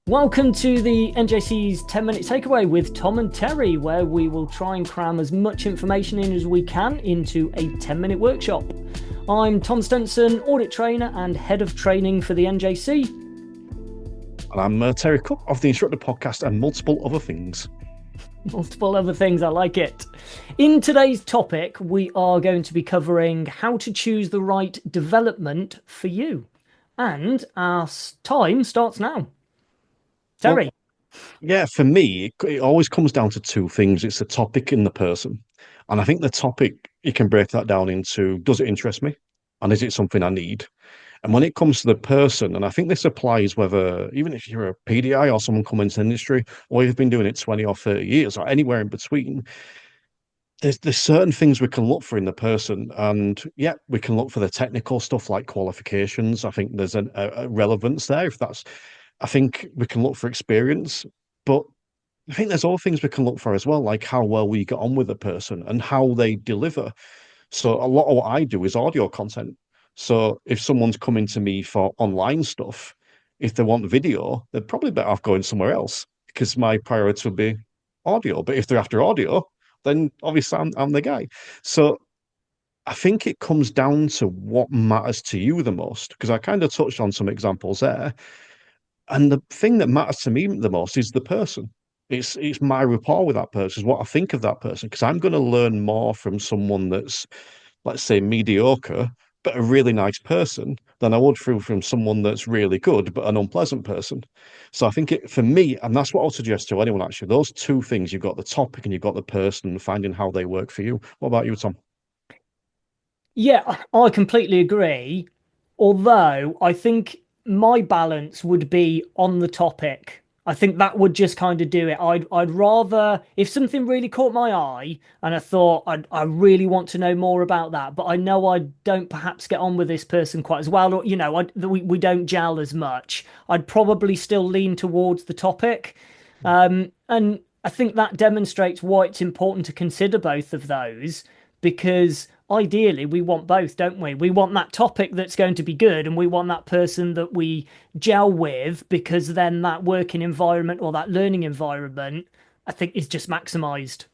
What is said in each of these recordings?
Welcome to the NJC's 10-minute takeaway with Tom and Terry, where we will try and cram as much information in as we can into a 10-minute workshop. I'm Tom Stenson, audit trainer and head of training for the NJC. And I'm Terry Cook of the Instructor Podcast and multiple other things. Multiple other things, I like it. In today's topic, we are going to be covering how to choose the right development for you. And our time starts now. Terry. Well, for me, it always comes down to two things. It's the topic and the person. And I think the topic, you can break that down into, does it interest me? And is it something I need? And when it comes to the person, and I think this applies whether, even if you're a PDI or someone coming into the industry, or you've been doing it 20 or 30 years, or anywhere in between, there's certain things we can look for in the person. And we can look for the technical stuff like qualifications. I think there's a relevance there. I think we can look for experience, but I think there's other things we can look for as well, like how well we get on with a person and how they deliver. So a lot of what I do is audio content. So if someone's coming to me for online stuff, if they want video, they're probably better off going somewhere else because my priority will be audio. But if they're after audio, then obviously I'm the guy. So I think it comes down to what matters to you the most, because I kind of touched on some examples there. And the thing that matters to me the most is the person. It's my rapport with that person, is what I think of that person, because I'm going to learn more from someone that's, let's say, mediocre, but a really nice person than I would from someone that's really good, but an unpleasant person. So I think for me, and that's what I'll suggest to anyone, actually, those two things, you've got the topic and you've got the person, and finding how they work for you. What about you, Tom? Yeah, I completely agree. Although I think my balance would be on the topic. I think that would just kind of do it. I'd rather, if something really caught my eye and I thought I really want to know more about that, but I know I don't perhaps get on with this person quite as well, or we don't gel as much, I'd probably still lean towards the topic. And I think that demonstrates why it's important to consider both of those, because ideally we want both, don't we? We want that topic that's going to be good, and we want that person that we gel with, because then that working environment or that learning environment, I think, is just maximized.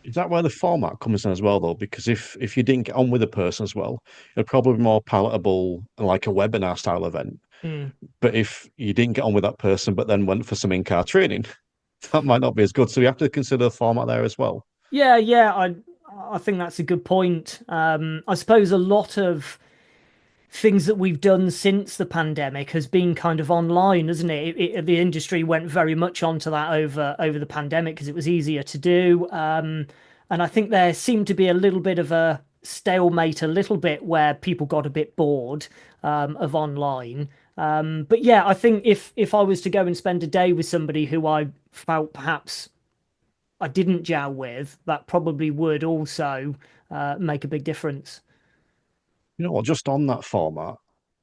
Is that where the format comes in as well, though? Because if you didn't get on with a person as well, it'd probably be more palatable like a webinar style event. Mm. But if you didn't get on with that person, but then went for some in-car training, that might not be as good. So you have to consider the format there as well. Yeah, I think that's a good point. I suppose a lot of things that we've done since the pandemic has been kind of online, isn't it? The industry went very much onto that over the pandemic because it was easier to do. And I think there seemed to be a little bit of a stalemate, a little bit, where people got a bit bored of online. But yeah, I think if I was to go and spend a day with somebody who I felt perhaps I didn't gel with, that probably would also make a big difference. You know what? Just on that format,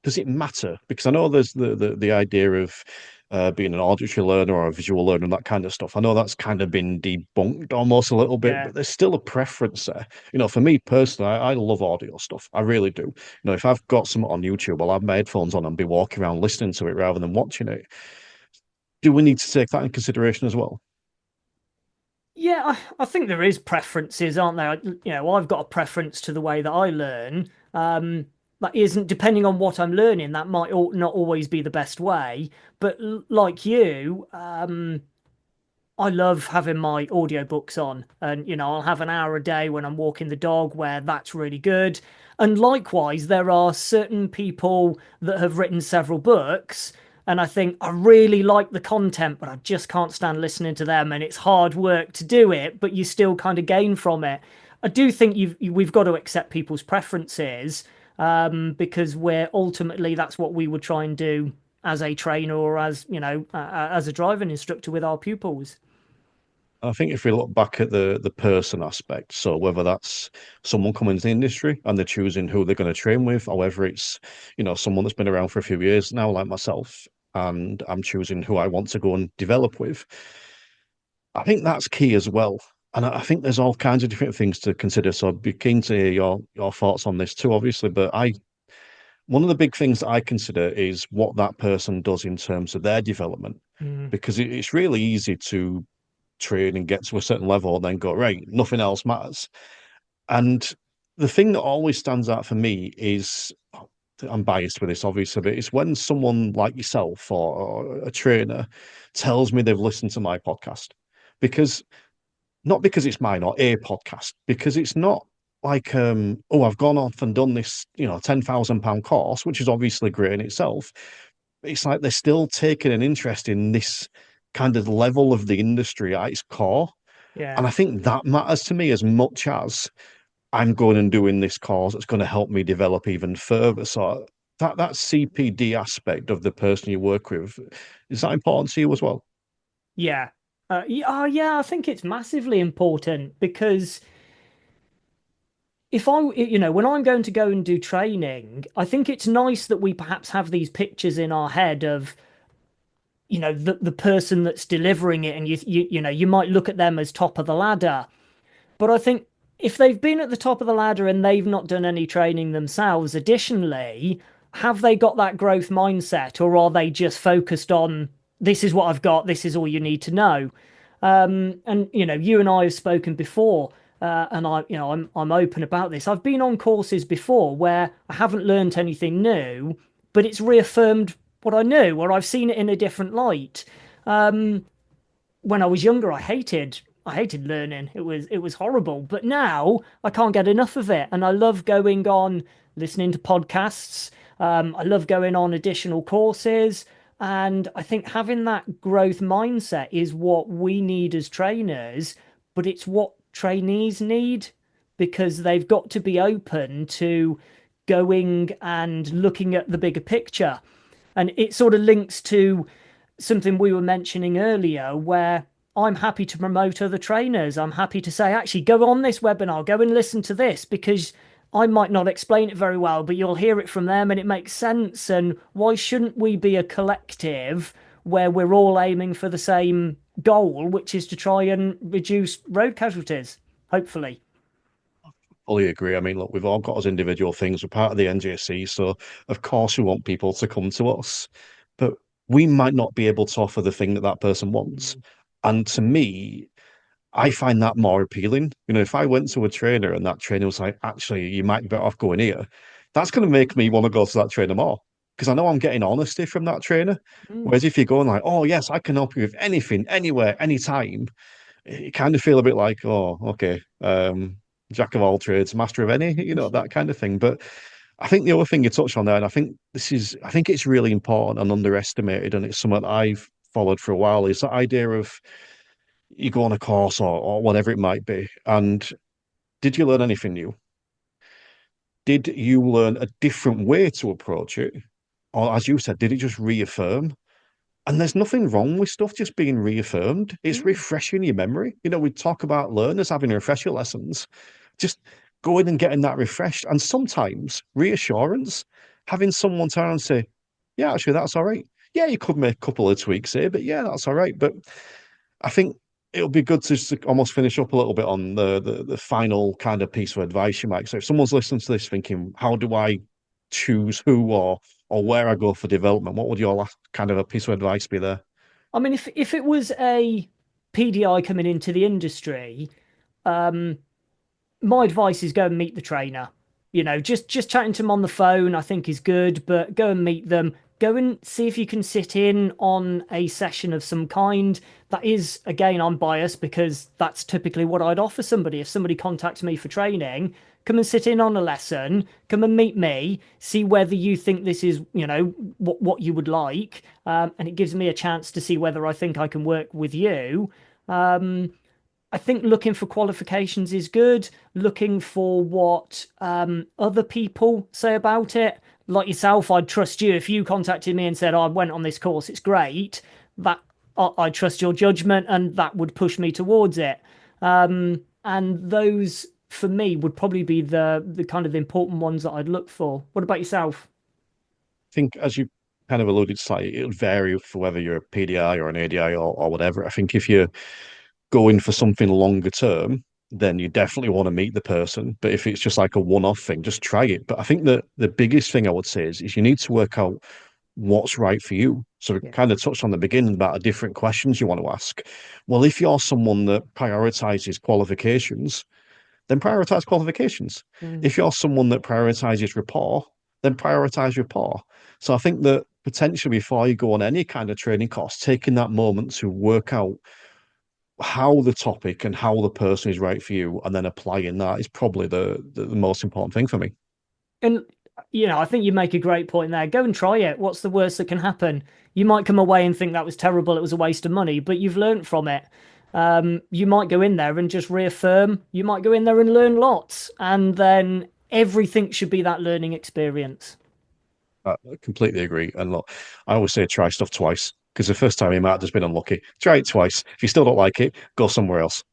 does it matter? Because I know there's the idea of being an auditory learner or a visual learner and that kind of stuff. I know that's kind of been debunked almost a little bit, Yeah. but there's still a preference there. For me personally, I love audio stuff. I really do. If I've got something on YouTube, I'll have my headphones on and be walking around listening to it rather than watching it. Do we need to take that in consideration as well? Yeah, I think there is preferences, aren't there? I've got a preference to the way that I learn. That isn't, depending on what I'm learning, that might not always be the best way. But like you, I love having my audiobooks on, and I'll have an hour a day when I'm walking the dog where that's really good. And likewise, there are certain people that have written several books, and I think I really like the content, but I just can't stand listening to them, and it's hard work to do it, but you still kind of gain from it. I do think we've got to accept people's preferences, because we're ultimately, that's what we would try and do as a trainer, or as as a driving instructor with our pupils. I think if we look back at the person aspect, so whether that's someone coming into the industry and they're choosing who they're going to train with, or whether it's, someone that's been around for a few years now, like myself, and I'm choosing who I want to go and develop with, I think that's key as well. And I think there's all kinds of different things to consider. So I'd be keen to hear your thoughts on this too, obviously. But one of the big things that I consider is what that person does in terms of their development, Mm, because it's really easy to train and get to a certain level and then go, right, nothing else matters. And the thing that always stands out for me is, I'm biased with this, obviously, but it's when someone like yourself or a trainer tells me they've listened to my podcast. Because not because it's mine or a podcast, because it's not like oh, I've gone off and done this, £10,000 course, which is obviously great in itself. It's like they're still taking an interest in this kind of level of the industry at its core. And yeah. I think that matters to me as much as I'm going and doing this course that's going to help me develop even further. So that CPD aspect of the person you work with, is that important to you as well? Yeah. Yeah, I think it's massively important because when I'm going to go and do training, I think it's nice that we perhaps have these pictures in our head of, the person that's delivering it, and you might look at them as top of the ladder. But I think if they've been at the top of the ladder and they've not done any training themselves, additionally, have they got that growth mindset, or are they just focused on this is what I've got, this is all you need to know? And you and I have spoken before, and I'm open about this. I've been on courses before where I haven't learned anything new, but it's reaffirmed what I knew, or I've seen it in a different light. When I was younger, I hated learning. It was horrible. But now I can't get enough of it, and I love going on listening to podcasts. I love going on additional courses, and I think having that growth mindset is what we need as trainers, but it's what trainees need because they've got to be open to going and looking at the bigger picture. And it sort of links to something we were mentioning earlier, where I'm happy to promote other trainers. I'm happy to say, actually, go on this webinar, go and listen to this, because I might not explain it very well, but you'll hear it from them and it makes sense. And why shouldn't we be a collective where we're all aiming for the same goal, which is to try and reduce road casualties, hopefully? Fully agree. I mean, look, we've all got us individual things. We're part of the NJC, so of course we want people to come to us, but we might not be able to offer the thing that that person wants. And to me, I find that more appealing. If I went to a trainer and that trainer was like, actually, you might be better off going here, that's going to make me want to go to that trainer more because I know I'm getting honesty from that trainer. Mm. Whereas if you're going like, oh, yes, I can help you with anything, anywhere, anytime, you kind of feel a bit like, oh, okay, jack of all trades, master of any, that kind of thing. But I think the other thing you touched on there, and I think it's really important and underestimated, and it's something that I've followed for a while, is the idea of you go on a course or whatever it might be, and did you learn anything new? Did you learn a different way to approach it? Or as you said, did it just reaffirm? And there's nothing wrong with stuff just being reaffirmed. It's Mm. refreshing your memory. We talk about learners having refresher lessons, just going and getting that refreshed. And sometimes reassurance, having someone turn and say, yeah, actually, that's all right. Yeah, you could make a couple of tweaks here, but yeah, that's all right. But I think it'll be good to just almost finish up a little bit on the final kind of piece of advice you might. So if someone's listening to this thinking, how do I choose who or where I go for development, what would your last kind of a piece of advice be there? I mean, if it was a PDI coming into the industry, um, my advice is go and meet the trainer. Just chatting to them on the phone, I think is good, but go and meet them. Go and see if you can sit in on a session of some kind. That is, again, I'm biased because that's typically what I'd offer somebody. If somebody contacts me for training, come and sit in on a lesson, come and meet me, see whether you think this is, what you would like. And it gives me a chance to see whether I think I can work with you. I think looking for qualifications is good. Looking for what other people say about it. Like yourself, I'd trust you if you contacted me and said, "Oh, I went on this course, it's great." That I trust your judgment, and that would push me towards it. And those, for me, would probably be the kind of important ones that I'd look for. What about yourself? I think as you kind of alluded slightly, it'll vary for whether you're a PDI or an ADI or whatever. I think if you're going for something longer term, then you definitely want to meet the person. But if it's just like a one-off thing, just try it. But I think that the biggest thing I would say is you need to work out what's right for you. So we Yeah. kind of touched on the beginning about the different questions you want to ask. Well, if you're someone that prioritizes qualifications, then prioritize qualifications. Mm. If you're someone that prioritizes rapport, then prioritize rapport. So I think that potentially before you go on any kind of training course, taking that moment to work out how the topic and how the person is right for you and then applying that is probably the most important thing for me. And I think you make a great point there. Go and try it. What's the worst that can happen? You might come away and think that was terrible, it was a waste of money, but you've learned from it. You might go in there and just reaffirm. You might go in there and learn lots, and then everything should be that learning experience. I completely agree. And look, I always say try stuff twice because the first time you might have just been unlucky. Try it twice. If you still don't like it, go somewhere else.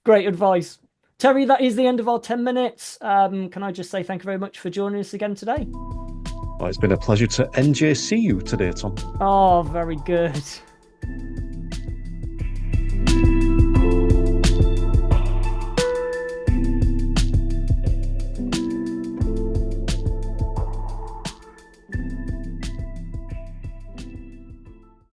Great advice. Terry, that is the end of our 10 minutes. Can I just say thank you very much for joining us again today? Well, it's been a pleasure to NJC you today, Tom. Oh, very good.